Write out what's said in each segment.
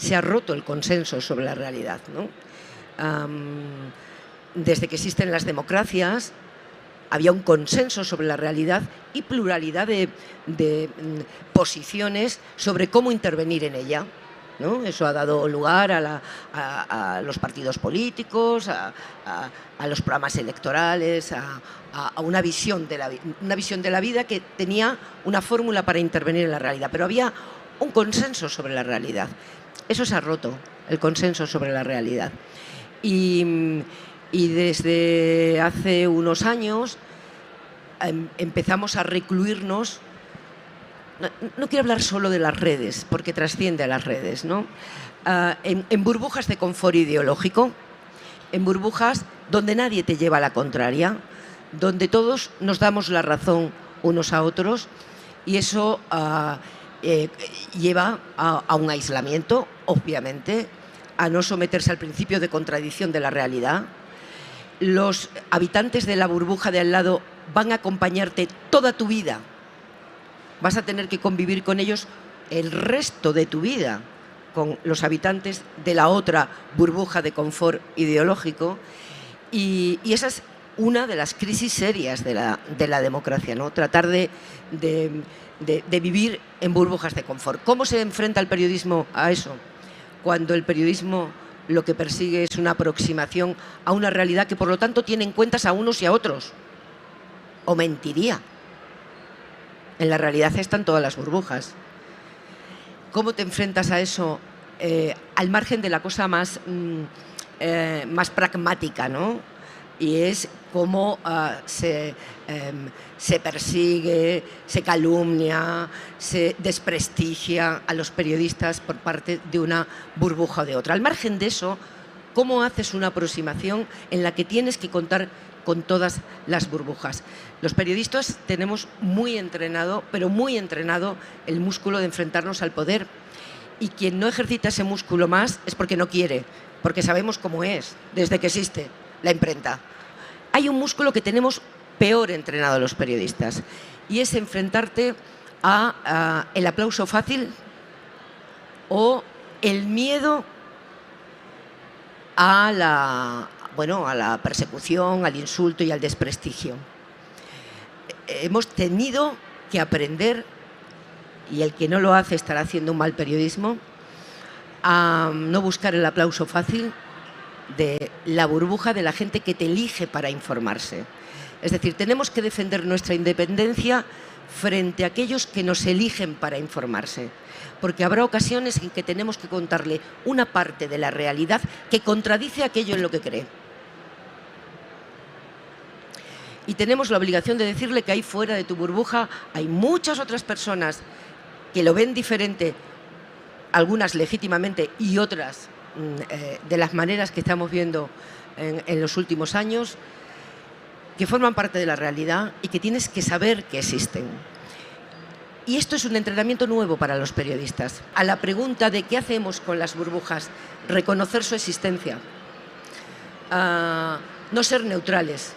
se ha roto el consenso sobre la realidad, ¿no? Desde que existen las democracias, había un consenso sobre la realidad y pluralidad de posiciones sobre cómo intervenir en ella, ¿no? Eso ha dado lugar a los partidos políticos, a los programas electorales, a una visión de la vida que tenía una fórmula para intervenir en la realidad, pero había un consenso sobre la realidad. Eso se ha roto, el consenso sobre la realidad. Y desde hace unos años empezamos a recluirnos. No quiero hablar solo de las redes, porque trasciende a las redes, ¿no? En burbujas de confort ideológico, en burbujas donde nadie te lleva a la contraria, donde todos nos damos la razón unos a otros, y eso lleva a un aislamiento, obviamente, a no someterse al principio de contradicción de la realidad. Los habitantes de la burbuja de al lado van a acompañarte toda tu vida. Vas a tener que convivir con ellos el resto de tu vida, con los habitantes de la otra burbuja de confort ideológico, y esa es una de las crisis serias de la democracia, ¿no? Tratar de vivir en burbujas de confort. ¿Cómo se enfrenta el periodismo a eso? Cuando el periodismo lo que persigue es una aproximación a una realidad que por lo tanto tiene en cuenta a unos y a otros, o mentiría. En la realidad están todas las burbujas. ¿Cómo te enfrentas a eso al margen de la cosa más pragmática, ¿no? Y es cómo se persigue, se calumnia, se desprestigia a los periodistas por parte de una burbuja o de otra. Al margen de eso, ¿cómo haces una aproximación en la que tienes que contar con todas las burbujas? Los periodistas tenemos muy entrenado, pero muy entrenado, el músculo de enfrentarnos al poder. Y quien no ejercita ese músculo más es porque no quiere, porque sabemos cómo es, desde que existe la imprenta. Hay un músculo que tenemos peor entrenado los periodistas, y es enfrentarte a el aplauso fácil o el miedo a la persecución, al insulto y al desprestigio. Hemos tenido que aprender, y el que no lo hace estará haciendo un mal periodismo, a no buscar el aplauso fácil de la burbuja de la gente que te elige para informarse. Es decir, tenemos que defender nuestra independencia frente a aquellos que nos eligen para informarse, porque habrá ocasiones en que tenemos que contarle una parte de la realidad que contradice aquello en lo que cree. Y tenemos la obligación de decirle que ahí fuera de tu burbuja hay muchas otras personas que lo ven diferente, algunas legítimamente y otras de las maneras que estamos viendo en los últimos años, que forman parte de la realidad y que tienes que saber que existen. Y esto es un entrenamiento nuevo para los periodistas. A la pregunta de qué hacemos con las burbujas, reconocer su existencia, no ser neutrales,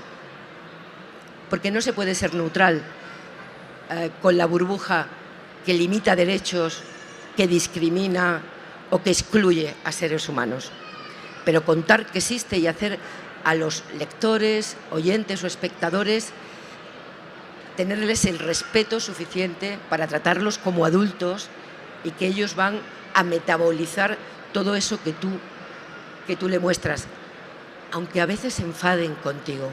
porque no se puede ser neutral con la burbuja que limita derechos, que discrimina o que excluye a seres humanos. Pero contar que existe y hacer a los lectores, oyentes o espectadores, tenerles el respeto suficiente para tratarlos como adultos y que ellos van a metabolizar todo eso que tú le muestras, aunque a veces se enfaden contigo.